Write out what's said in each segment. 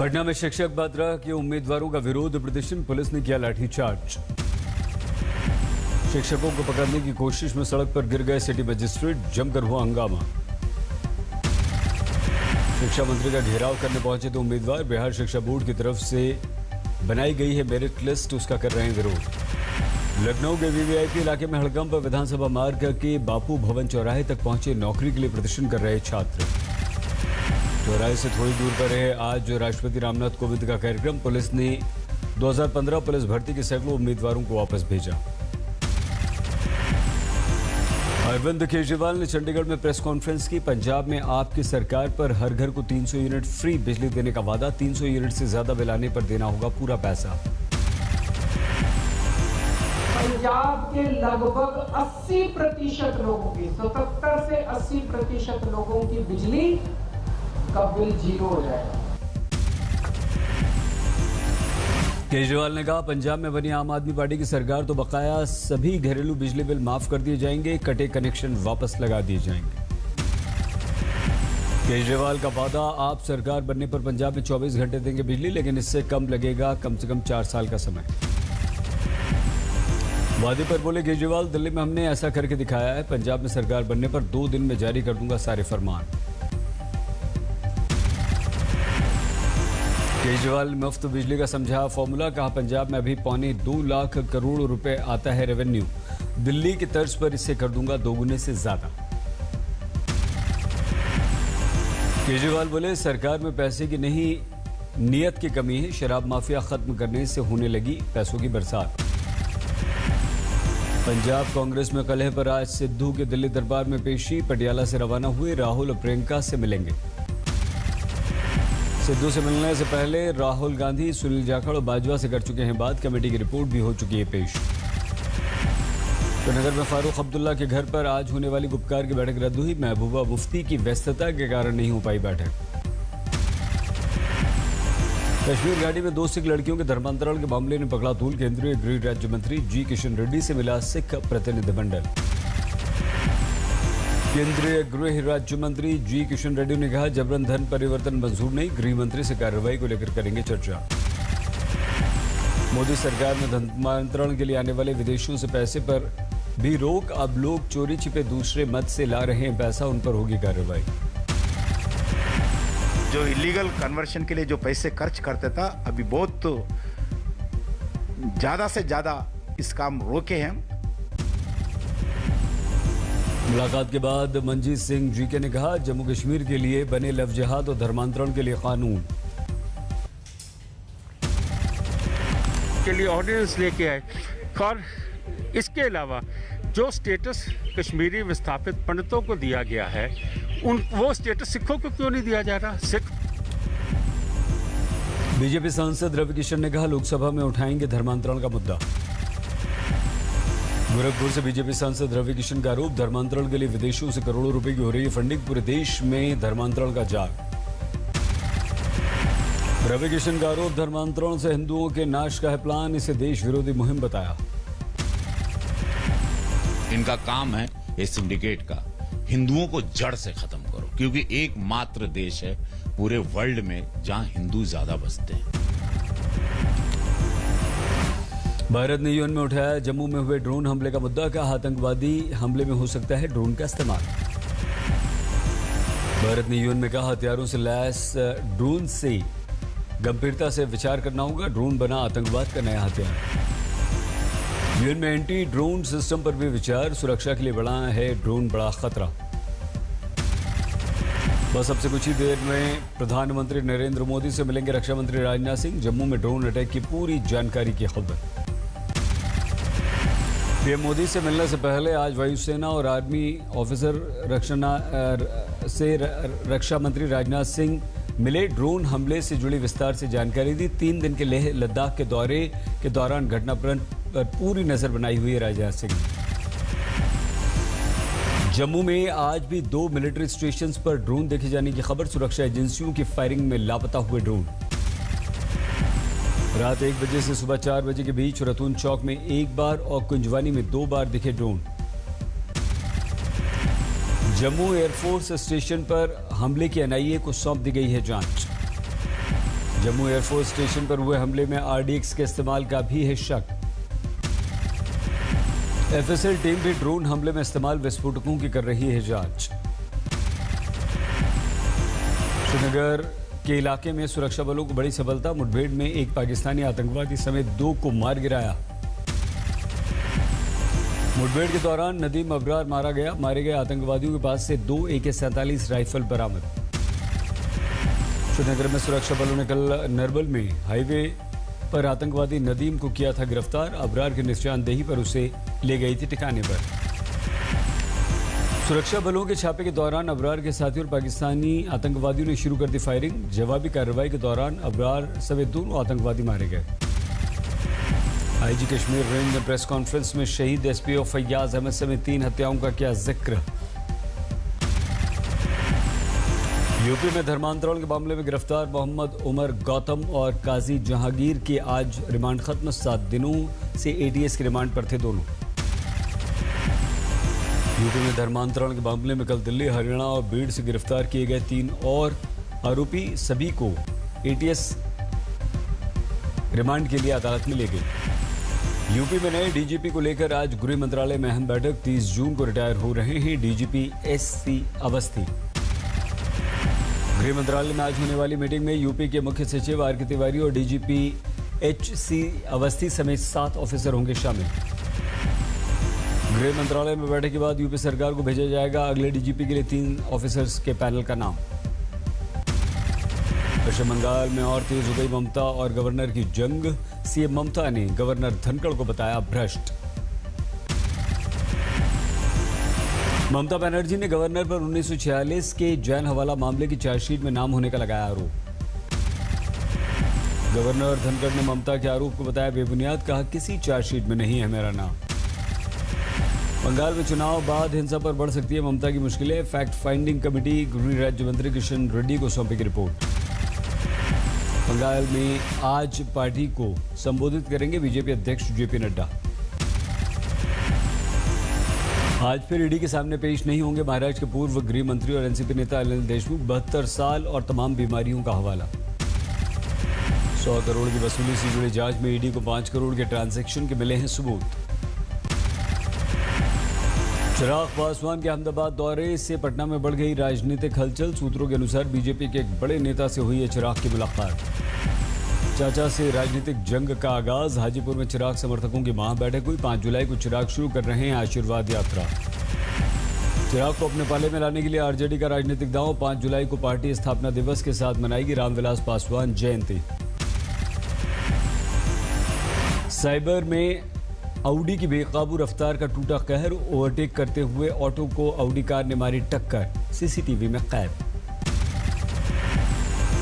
पटना में शिक्षक बात्रा के उम्मीदवारों का विरोध प्रदर्शन, पुलिस ने किया लाठीचार्ज। शिक्षकों को पकड़ने की कोशिश में सड़क पर गिर गए सिटी मजिस्ट्रेट, जमकर हुआ हंगामा। शिक्षा मंत्री का घेराव करने पहुंचे तो उम्मीदवार, बिहार शिक्षा बोर्ड की तरफ से बनाई गई है मेरिट लिस्ट, उसका कर रहे हैं विरोध। लखनऊ के वीवीआईपी इलाके में हड़कंप, विधानसभा मार्ग के बापू भवन चौराहे तक पहुंचे नौकरी के लिए प्रदर्शन कर रहे छात्र। चौराहे से थोड़ी दूर पर है आज राष्ट्रपति रामनाथ कोविंद का कार्यक्रम। पुलिस ने 2015 पुलिस भर्ती के सैकड़ों उम्मीदवारों को वापस भेजा। अरविंद केजरीवाल ने चंडीगढ़ में प्रेस कॉन्फ्रेंस की। पंजाब में आपकी सरकार पर हर घर को 300 यूनिट फ्री बिजली देने का वादा, 300 यूनिट से ज्यादा बिल आने पर देना होगा पूरा पैसा। पंजाब के लगभग 80% लोगों की, 77 से 80% लोगों की बिजली का बिल जीरो हो जाएगा। केजरीवाल ने कहा, पंजाब में बनी आम आदमी पार्टी की सरकार तो बकाया सभी घरेलू बिजली बिल माफ कर दिए जाएंगे, कटे कनेक्शन वापस लगा दिए जाएंगे। केजरीवाल का वादा, आप सरकार बनने पर पंजाब में 24 घंटे देंगे बिजली, लेकिन इससे कम लगेगा, कम से कम 4 साल का समय। वादे पर बोले केजरीवाल, दिल्ली में हमने ऐसा करके दिखाया है, पंजाब में सरकार बनने पर 2 दिन में जारी कर दूंगा सारे फरमान। केजरीवाल ने मुफ्त बिजली का समझा फॉर्मूला, कहा पंजाब में अभी 2.25 लाख करोड़ रुपए आता है रेवेन्यू, दिल्ली की तर्ज पर इसे कर दूंगा 2 गुने से ज्यादा। केजरीवाल बोले, सरकार में पैसे की नहीं नियत की कमी है, शराब माफिया खत्म करने से होने लगी पैसों की बरसात। पंजाब कांग्रेस में कलह पर आज सिद्धू के दिल्ली दरबार में पेशी, पटियाला से रवाना हुए राहुल और प्रियंका से मिलेंगे। सिद्धू से मिलने से पहले राहुल गांधी, सुनील जाखड़ और बाजवा से कर चुके हैं बात, कमेटी की रिपोर्ट भी हो चुकी है पेश। तो नगर में फारूक अब्दुल्ला के घर पर आज होने वाली गुपकार की बैठक रद्द हुई, महबूबा मुफ्ती की व्यस्तता के कारण नहीं हो पाई बैठक। कश्मीर घाटी में 2 सिख लड़कियों के धर्मांतरण के मामले ने पकड़ा तूल, केंद्रीय गृह राज्य मंत्री जी किशन रेड्डी से मिला सिख प्रतिनिधिमंडल। केंद्रीय गृह राज्य मंत्री जी किशन रेड्डी ने कहा, जबरन धन परिवर्तन मंजूर नहीं, गृह मंत्री से कार्रवाई को लेकर करेंगे चर्चा। मोदी सरकार में धर्मांतरण के लिए आने वाले विदेशियों से पैसे पर भी रोक, अब लोग चोरी छिपे दूसरे मत से ला रहे हैं पैसा, उन पर होगी कार्रवाई। जो इलीगल कन्वर्शन के लिए जो पैसे खर्च करते था, अभी बहुत ज्यादा से ज्यादा इस काम रोके हैं। मुलाकात के बाद मनजीत सिंह जीके ने कहा, जम्मू कश्मीर के लिए बने लव जिहाद और धर्मांतरण के लिए कानून के लिए ऑर्डिनेंस लेके आए, और इसके अलावा जो स्टेटस कश्मीरी विस्थापित पंडितों को दिया गया है, वो स्टेटस सिखों को क्यों नहीं दिया जा रहा? सिख बीजेपी सांसद रवि किशन ने कहा, लोकसभा में उठाएंगे धर्मांतरण का मुद्दा। गोरखपुर से बीजेपी सांसद रवि किशन का आरोप, धर्मांतरण के लिए विदेशों से करोड़ों रुपए की हो रही है फंडिंग, पूरे देश में धर्मांतरण का जाल। रवि किशन का आरोप, धर्मांतरण से हिंदुओं के नाश का है प्लान, इसे देश विरोधी मुहिम बताया। इनका काम है इस सिंडिकेट का, हिंदुओं को जड़ से खत्म करो, क्योंकि एकमात्र देश है पूरे वर्ल्ड में जहां हिंदू ज्यादा बसते हैं। भारत ने यूएन में उठाया जम्मू में हुए ड्रोन हमले का मुद्दा, कहा आतंकवादी हमले में हो सकता है ड्रोन का इस्तेमाल। भारत ने यूएन में कहा, हथियारों से लैस ड्रोन से गंभीरता से विचार करना होगा, ड्रोन बना आतंकवाद का नया हथियार। यूएन में एंटी ड्रोन सिस्टम पर भी विचार, सुरक्षा के लिए बड़ा है ड्रोन बड़ा खतरा। बस अब से कुछ ही देर में प्रधानमंत्री नरेंद्र मोदी से मिलेंगे रक्षा मंत्री राजनाथ सिंह, जम्मू में ड्रोन अटैक की पूरी जानकारी की खबर। पीएम मोदी से मिलने से पहले आज वायुसेना और आर्मी ऑफिसर रक्षा मंत्री राजनाथ सिंह मिले, ड्रोन हमले से जुड़ी विस्तार से जानकारी दी। 3 दिन के लेह लद्दाख के दौरे के दौरान घटना पर पूरी नजर बनाई हुई है राजनाथ सिंह। जम्मू में आज भी 2 मिलिट्री स्टेशंस पर ड्रोन देखे जाने की खबर, सुरक्षा एजेंसियों की फायरिंग में लापता हुए ड्रोन। रात 1 बजे से सुबह 4 बजे के बीच रतून चौक में 1 बार और कुंजवानी में 2 बार दिखे ड्रोन। जम्मू एयरफोर्स स्टेशन पर हमले की एनआईए को सौंप दी गई है जांच। जम्मू एयरफोर्स स्टेशन पर हुए हमले में RDX के इस्तेमाल का भी है शक। FSL टीम भी ड्रोन हमले में इस्तेमाल विस्फोटकों की कर रही है जांच। श्रीनगर के इलाके में सुरक्षा बलों को बड़ी सफलता, मुठभेड़ में एक पाकिस्तानी आतंकवादी समेत 2 को मार गिराया। मुठभेड़ के दौरान नदीम अबरार मारा गया। मारे गए आतंकवादियों के पास से 2 AK-47 राइफल बरामद। श्रीनगर में सुरक्षा बलों ने कल नरबल में हाईवे पर आतंकवादी नदीम को किया था गिरफ्तार। अबरार की निशानदेही पर उसे ले गई थी ठिकाने पर। सुरक्षा बलों के छापे के दौरान अबरार के साथियों और पाकिस्तानी आतंकवादियों ने शुरू कर दी फायरिंग। जवाबी कार्रवाई के दौरान अबरार समेत 2 आतंकवादी मारे गए। IG कश्मीर रेंज ने प्रेस कॉन्फ्रेंस में शहीद SPO फैयाज अहमद समेत 3 हत्याओं का किया जिक्र। यूपी में धर्मांतरण के मामले में गिरफ्तार मोहम्मद उमर गौतम और काजी जहांगीर के आज रिमांड खत्म। 7 दिनों से ATS के रिमांड पर थे दोनों। यूपी में धर्मांतरण के मामले में कल दिल्ली, हरियाणा और बीड़ से गिरफ्तार किए गए 3 और आरोपी सभी को ATS रिमांड के लिए अदालत में ले गई। यूपी में नए DGP को लेकर आज गृह मंत्रालय में अहम बैठक। 30 जून को रिटायर हो रहे हैं DGP SC अवस्थी। गृह मंत्रालय में आज होने वाली मीटिंग में यूपी के मुख्य सचिव RK तिवारी और DGP HC अवस्थी समेत 7 ऑफिसर होंगे शामिल। गृह मंत्रालय में बैठक के बाद यूपी सरकार को भेजा जाएगा अगले DGP के लिए 3 ऑफिसर्स के पैनल का नाम। पश्चिम बंगाल में और तेज हो गई ममता और गवर्नर की जंग। CM ममता ने गवर्नर धनखड़ को बताया भ्रष्ट। ममता बनर्जी ने गवर्नर पर 1946 के जैन हवाला मामले की चार्जशीट में नाम होने का लगाया आरोप। गवर्नर धनखड़ ने ममता के आरोप को बताया बेबुनियाद। कहा किसी चार्जशीट में नहीं है मेरा नाम। बंगाल में चुनाव बाद हिंसा पर बढ़ सकती है ममता की मुश्किलें। फैक्ट फाइंडिंग कमेटी गृह राज्य मंत्री किशन रेड्डी को सौंपेगी रिपोर्ट। बंगाल में आज पार्टी को संबोधित करेंगे बीजेपी अध्यक्ष JP नड्डा। आज फिर ईडी के सामने पेश नहीं होंगे महाराष्ट्र के पूर्व गृह मंत्री और NCP नेता अनिल देशमुख। 72 साल और तमाम बीमारियों का हवाला। 100 करोड़ की वसूली से जुड़ी जांच में ईडी को 5 करोड़ के ट्रांजैक्शन के मिले हैं सबूत। चिराग पासवान के अहमदाबाद दौरे से पटना में बढ़ गई राजनीतिक हलचल। सूत्रों के अनुसार बीजेपी के एक बड़े नेता से हुई है चिराग की मुलाकात। चाचा से राजनीतिक जंग का आगाज। हाजीपुर में चिराग समर्थकों की महाबैठक हुई। 5 जुलाई को चिराग शुरू कर रहे हैं आशीर्वाद यात्रा। चिराग को अपने पाले में लाने के लिए RJD का राजनीतिक दांव। 5 जुलाई को पार्टी स्थापना दिवस के साथ मनाएगी रामविलास पासवान जयंती। साइबर में ऑडी की बेकाबू रफ्तार का टूटा कहर। ओवरटेक करते हुए ऑटो को ऑडी कार ने मारी टक्कर। CCTV में कैद।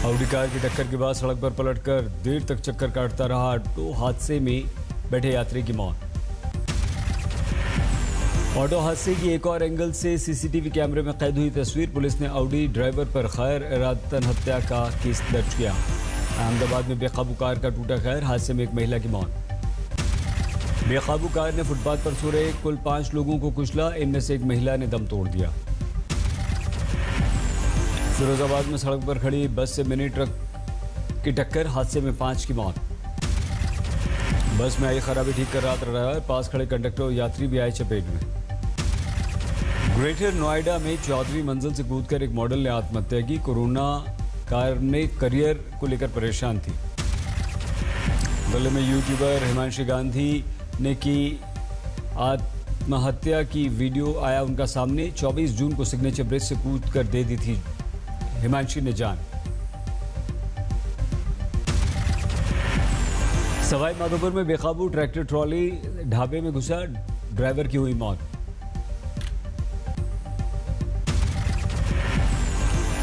ऑडी कार की टक्कर के बाद सड़क पर पलटकर देर तक चक्कर काटता रहा ऑटो। हादसे में बैठे यात्री की मौत। ऑटो हादसे की एक और एंगल से CCTV कैमरे में कैद हुई तस्वीर। पुलिस ने ऑडी ड्राइवर पर खैर इरादतन हत्या का केस दर्ज किया। अहमदाबाद में बेकाबू कार का टूटा कहर। हादसे में एक महिला की मौत। बेकाबू कार ने फुटपाथ पर सो रहे कुल 5 लोगों को कुचला। इनमें से एक महिला ने दम तोड़ दिया। फिरोजाबाद में सड़क पर खड़ी बस से मिनी ट्रक की टक्कर। हादसे में 5 की मौत। बस में आई खराबी ठीक कर रहा ड्राइवर। पास खड़े कंडक्टर और यात्री भी आए चपेट में। ग्रेटर नोएडा में 14वीं मंजिल से कूदकर एक मॉडल ने आत्महत्या की। कोरोना कारणे करियर को लेकर परेशान थी। दिल्ली में यूट्यूबर हिमांशी गांधी ने की आत्महत्या की वीडियो आया उनका सामने। 24 जून को सिग्नेचर ब्रिज से कूद कर दे दी थी हिमांशी ने जान। सवाई माधोपुर में बेकाबू ट्रैक्टर ट्रॉली ढाबे में घुसा। ड्राइवर की हुई मौत।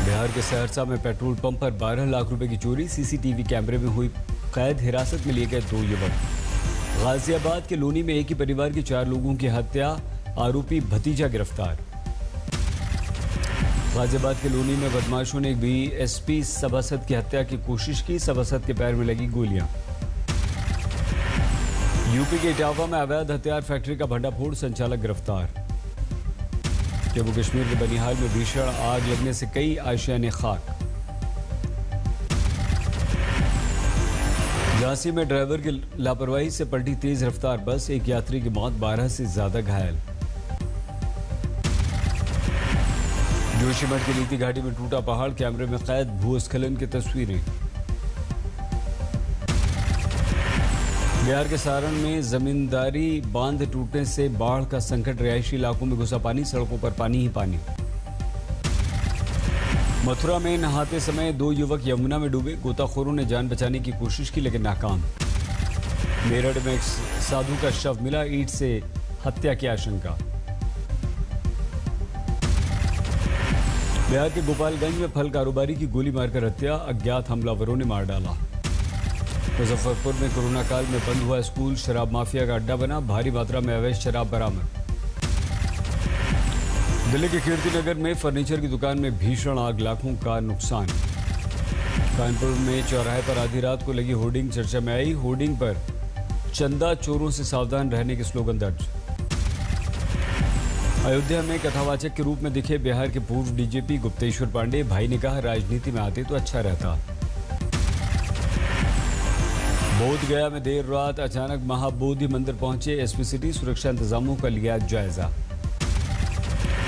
बिहार के सहरसा में पेट्रोल पंप पर 12 लाख रुपए की चोरी। CCTV कैमरे में हुई कैद। हिरासत में लिए गए 2 युवक। गाजियाबाद के लोनी में एक ही परिवार के 4 लोगों की हत्या। आरोपी भतीजा गिरफ्तार। गाजियाबाद के लोनी में बदमाशों ने एक BSP सभासद की हत्या की कोशिश की। सभासद के पैर में लगी गोलियां। यूपी के इटावा में अवैध हथियार फैक्ट्री का भंडाफोड़। संचालक गिरफ्तार। जम्मू कश्मीर के बनिहाल में भीषण आग लगने से कई आशियाने खाक। झांसी में ड्राइवर की लापरवाही से पलटी तेज रफ्तार बस, एक यात्री की मौत, 12 से ज्यादा घायल। जोशीमठ की नीति घाटी में टूटा पहाड़, कैमरे में कैद भूस्खलन की तस्वीरें। बिहार के सारण में जमींदारी बांध टूटने से बाढ़ का संकट, रिहायशी इलाकों में घुसा पानी, सड़कों पर पानी ही पानी। मथुरा में नहाते समय 2 युवक यमुना में डूबे, गोताखोरों ने जान बचाने की कोशिश की लेकिन नाकाम। मेरठ में एक साधु का शव मिला, ईंट से हत्या की आशंका। बिहार के गोपालगंज में फल कारोबारी की गोली मारकर हत्या, अज्ञात हमलावरों ने मार डाला। मुजफ्फरपुर में कोरोना काल में बंद हुआ स्कूल, शराब माफिया का अड्डा बना, भारी मात्रा में अवैध शराब बरामद। दिल्ली के कीर्तिनगर में फर्नीचर की दुकान में भीषण आग, लाखों का नुकसान। कानपुर में चौराहे पर आधी रात को लगी होर्डिंग चर्चा में आई, होर्डिंग पर चंदा चोरों से सावधान रहने के स्लोगन दर्ज। अयोध्या में कथावाचक के रूप में दिखे बिहार के पूर्व डीजीपी गुप्तेश्वर पांडे, भाई ने कहा राजनीति में आते तो अच्छा रहता। बोधगया में देर रात अचानक महाबोधि मंदिर पहुंचे एसपी सिटी, सुरक्षा इंतजामों का लिया जायजा।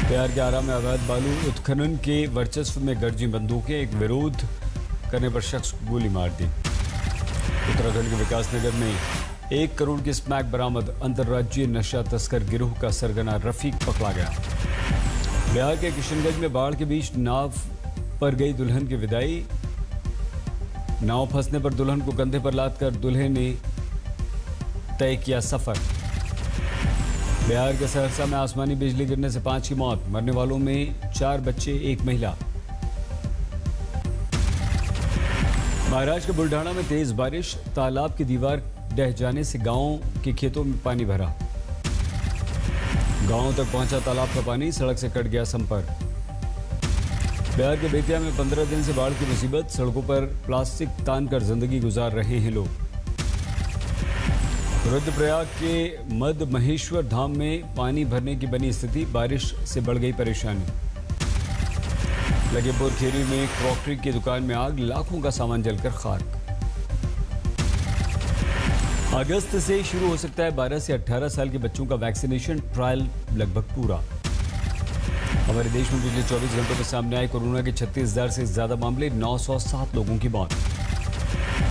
बिहार के आरा में अवैध बालू उत्खनन के वर्चस्व में गरजी बंदूकें, एक विरोध करने पर शख्स को गोली मार दी। उत्तराखंड के विकासनगर में 1 करोड़ की स्मैक बरामद, अंतर्राज्यीय नशा तस्कर गिरोह का सरगना रफीक पकड़ा गया। बिहार के किशनगंज में बाढ़ के बीच नाव पर गई दुल्हन की विदाई, नाव फंसने पर दुल्हन को कंधे पर लादकर दूल्हे ने तय किया सफर। बिहार के सहरसा में आसमानी बिजली गिरने से 5 की मौत, मरने वालों में 4 बच्चे, 1 महिला। महाराष्ट्र के बुल्ढाना में तेज बारिश, तालाब की दीवार ढह जाने से गांव के खेतों में पानी भरा। गांव तक पहुंचा तालाब का पानी, सड़क से कट गया संपर्क। बिहार के बेतिया में 15 दिन से बाढ़ की मुसीबत, सड़कों पर प्लास्टिक तानकर जिंदगी गुजार रहे हैं लोग। रुद्रप्रयाग के मद महेश्वर धाम में पानी भरने की बनी स्थिति, बारिश से बढ़ गई परेशानी। लखीमपुर खीरी में क्रॉकरी की दुकान में आग, लाखों का सामान जलकर खाक। अगस्त से शुरू हो सकता है 12 से 18 साल के बच्चों का वैक्सीनेशन ट्रायल, लगभग पूरा। हमारे देश में पिछले 24 घंटों में सामने आए कोरोना के 36,000 से ज्यादा मामले, 907 लोगों की मौत।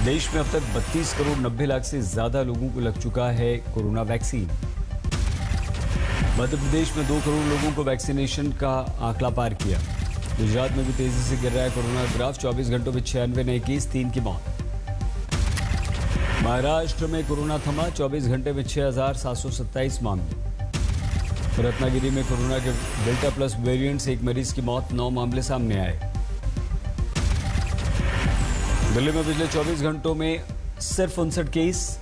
देश में अब तक 32 करोड़ 90 लाख से ज्यादा लोगों को लग चुका है कोरोना वैक्सीन। मध्य प्रदेश में 2 करोड़ लोगों को वैक्सीनेशन का आंकड़ा पार किया। गुजरात में भी तेजी से गिर रहा है कोरोना ग्राफ, 24 घंटों में 96 नए केस, 3 की मौत। महाराष्ट्र में कोरोना थमा, 24 घंटे में 6,727 मामले। रत्नागिरी में कोरोना के डेल्टा प्लस वेरिएंट से 1 मरीज की मौत, 9 मामले सामने आए। दिल्ली में पिछले 24 घंटों में सिर्फ 59 केस,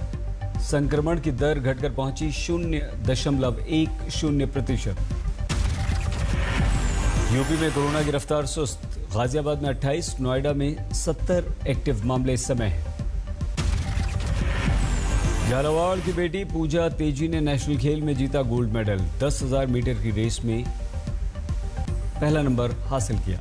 संक्रमण की दर घटकर पहुंची 0.10%। यूपी में कोरोना की रफ्तार सुस्त, गाजियाबाद में 28, नोएडा में 70 एक्टिव मामले इस समय हैं। झालावाड़ की बेटी पूजा तेजी ने नेशनल खेल में जीता गोल्ड मेडल, 10,000 मीटर की रेस में पहला नंबर हासिल किया।